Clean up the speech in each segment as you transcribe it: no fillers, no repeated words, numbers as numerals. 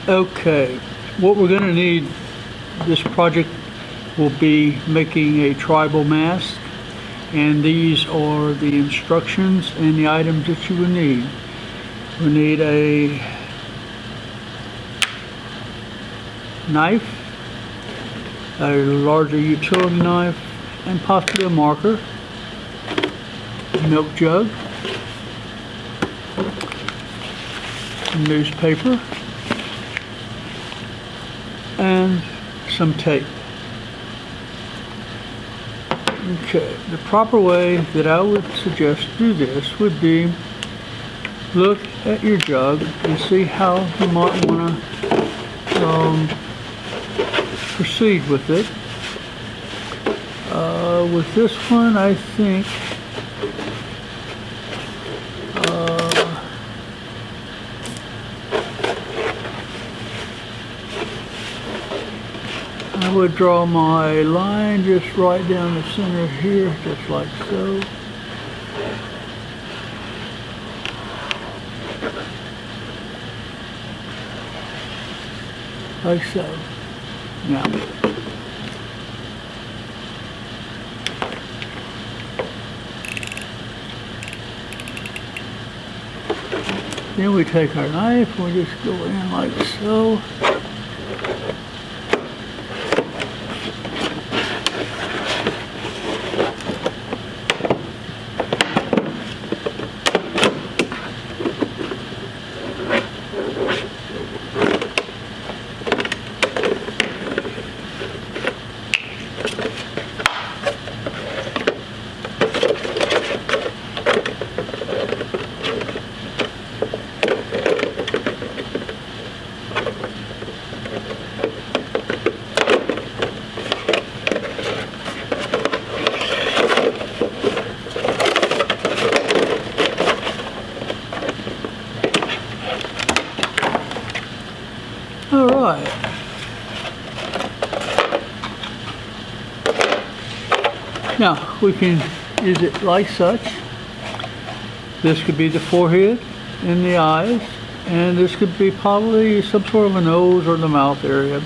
Okay, what we're going to need, this project will be making a tribal mask, and these are the instructions and the items that you will need. We need a knife, a larger utility knife, and possibly a marker, a milk jug, newspaper, and some tape. Okay, the proper way that I would suggest to do this would be look at your jug and see how you might want to proceed with it. With this one, I think I would draw my line just right down the center here, just like so. Like so. Now, then we take our knife and we just go in like so. All right. Now we can use it like such. This could be the forehead and the eyes, and this could be probably some sort of a nose or the mouth area,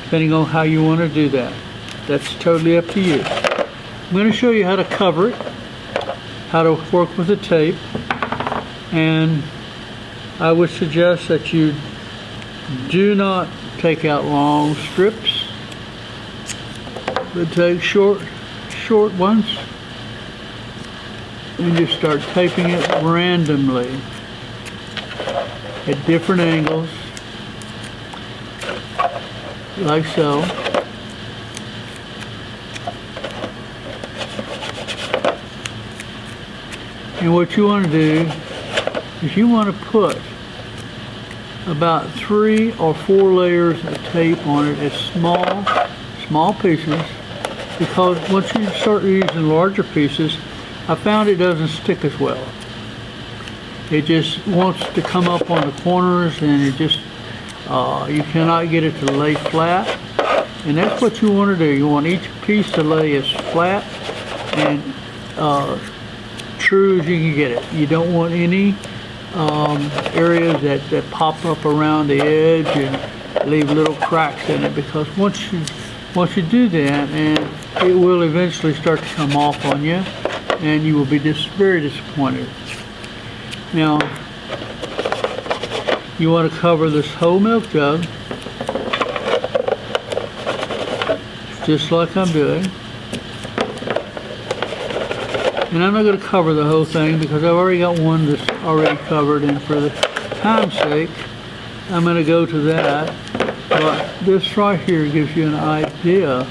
depending on how you want to do that. That's totally up to you. I'm going to show you how to cover it, how to work with the tape, and I would suggest that you do not take out long strips, but take short ones and just start taping it randomly at different angles, like so. And what you want to do is you want to put about 3 or 4 layers of tape on it as small pieces, because once you start using larger pieces, I found it doesn't stick as well. It just wants to come up on the corners, and it just you cannot get it to lay flat, and that's what you want to do. You want each piece to lay as flat and true as you can get it. You don't want any areas that pop up around the edge and leave little cracks in it, because once you do that, and it will eventually start to come off on you, and you will be very disappointed. Now, you want to cover this whole milk jug, just like I'm doing. And I'm not going to cover the whole thing because I've already got one that's already covered, and for the time's sake, I'm going to go to that. But this right here gives you an idea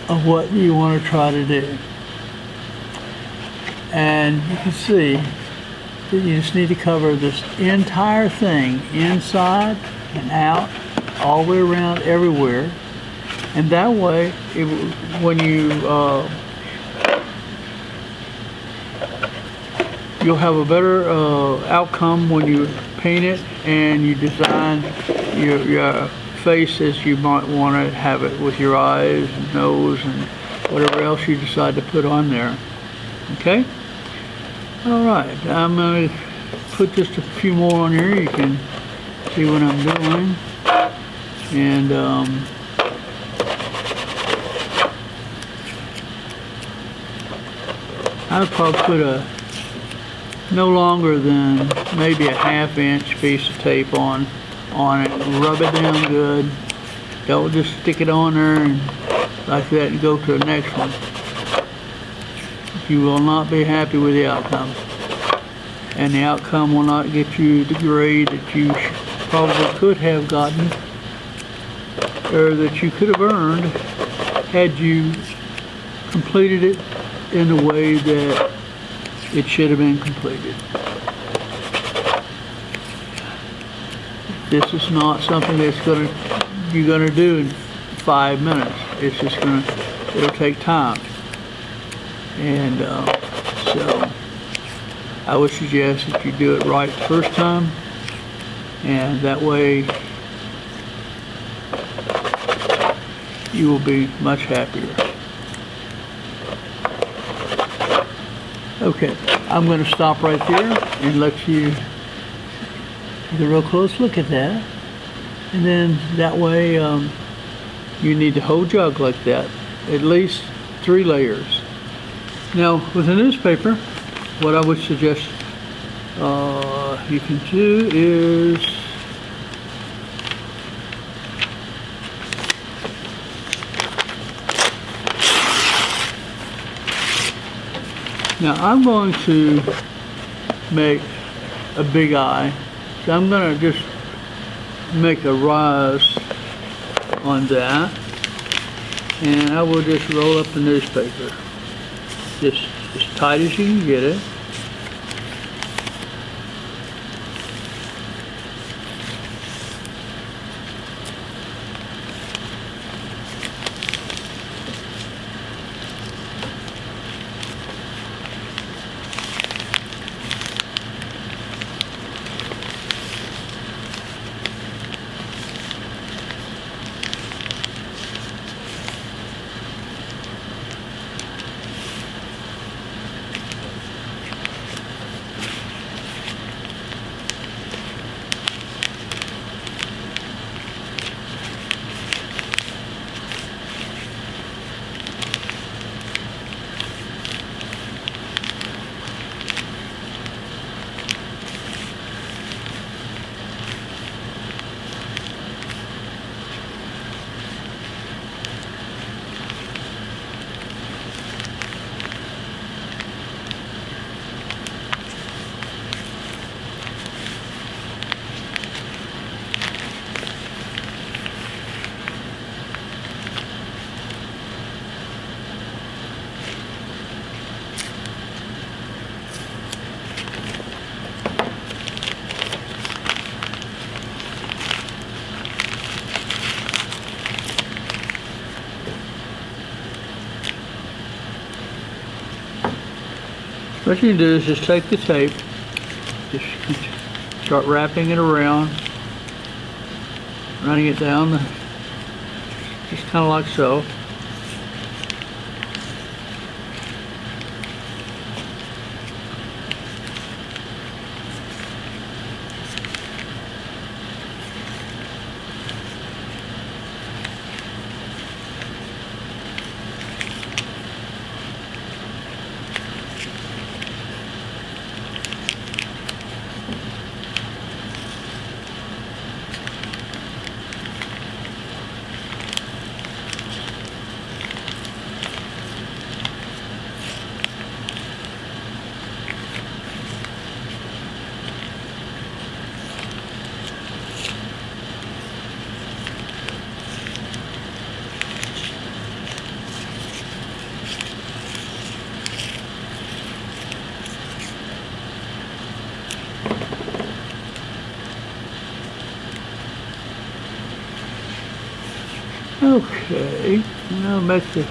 of what you want to try to do. And you can see that you just need to cover this entire thing, inside and out, all the way around, everywhere. And that way, when you'll have a better outcome when you paint it and you design your face as you might want to have it, with your eyes and nose and whatever else you decide to put on there. Okay? All right, I'm going to put just a few more on here. You can see what I'm doing. And I would probably put no longer than maybe a 1/2 inch piece of tape on it. Rub it down good. Don't just stick it on there and like that and go to the next one. You will not be happy with the outcome. And the outcome will not get you the grade that you probably could have gotten, or that you could have earned had you completed it in the way that it should have been completed. This is not something that's you're gonna do in 5 minutes. It's just it'll take time. And so I would suggest that you do it right the first time, and that way you will be much happier. Okay, I'm going to stop right there and let you get a real close look at that. And then that way you need the whole jug like that, at least 3 layers. Now with a newspaper, what I would suggest you can do is now I'm going to make a big eye, so I'm going to just make a rise on that, and I will just roll up the newspaper just as tight as you can get it. What you can do is just take the tape, just start wrapping it around, running it down, just kind of like so. Okay, now make the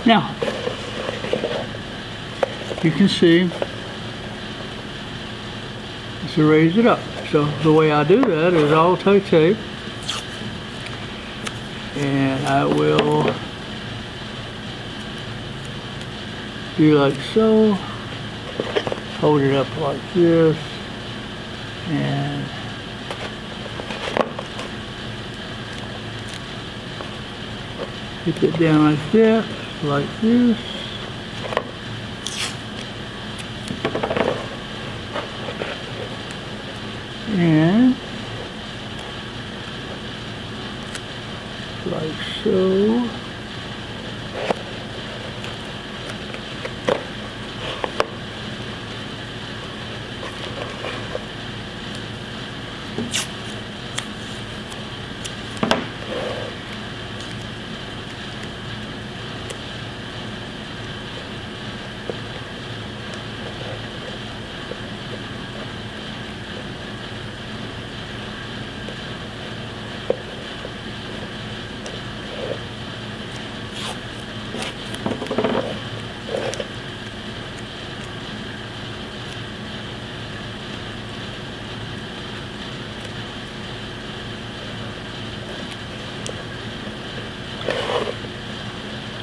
Now, you can see to raise it up. So the way I do that is I'll take tape and I will do like so, hold it up like this, and get it down like that, like this. And like so.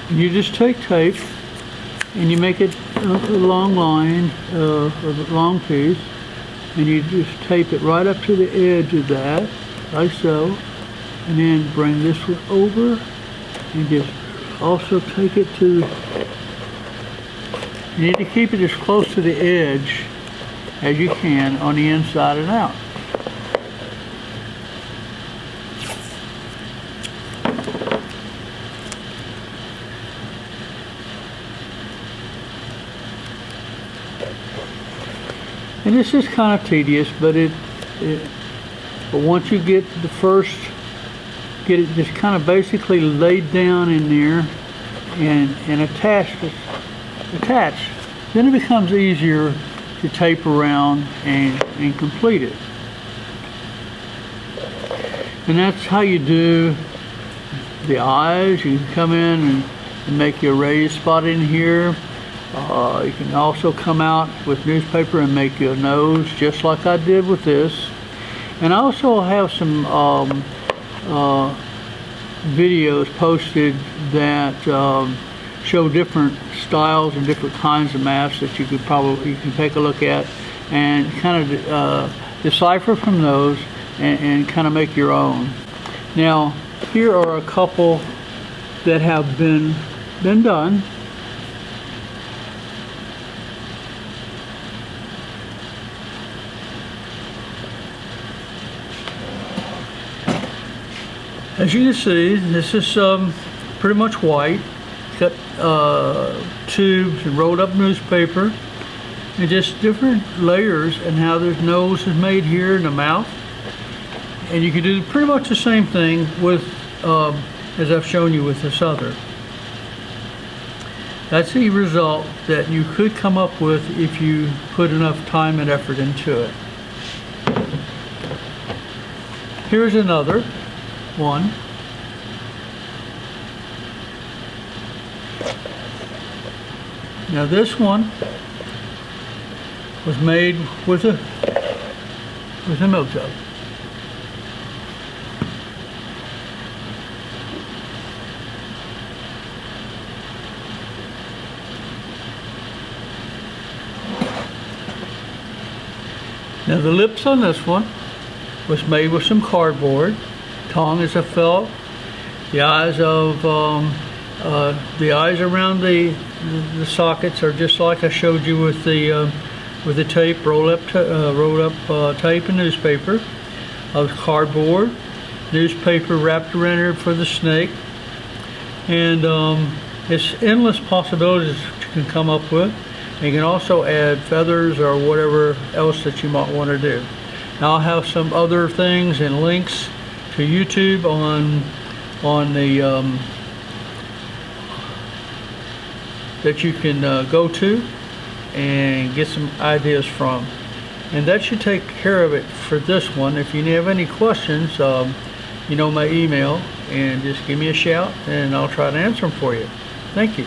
You just take tape and you make it a long line, a long piece, and you just tape it right up to the edge of that, like so, and then bring this one over and just also take it to, you need to keep it as close to the edge as you can on the inside and out. And this is kind of tedious, but but once you get the first, get it just kind of basically laid down in there and attached, then it becomes easier to tape around and complete it. And that's how you do the eyes. You can come in and make your raised spot in here. You can also come out with newspaper and make your nose just like I did with this. And I also have some videos posted that show different styles and different kinds of maps that you can take a look at and kind of decipher from those and kind of make your own. Now, here are a couple that have been done. As you can see, this is pretty much white. Got tubes and rolled up newspaper, and just different layers, and how the nose is made here and the mouth. And you can do pretty much the same thing with, as I've shown you with this other. That's the result that you could come up with if you put enough time and effort into it. Here's another one. Now this one was made with a milk jug. Now the lips on this one was made with some cardboard. Tongue is a felt. The eyes of the eyes around the sockets are just like I showed you with the tape, rolled up tape and newspaper. Of cardboard, newspaper wrapped around here for the snake, and it's endless possibilities that you can come up with. And you can also add feathers or whatever else that you might want to do. Now I'll have some other things and links to YouTube on the that you can go to and get some ideas from. And that should take care of it for this one. If you have any questions, you know my email, and just give me a shout and I'll try to answer them for you. Thank you.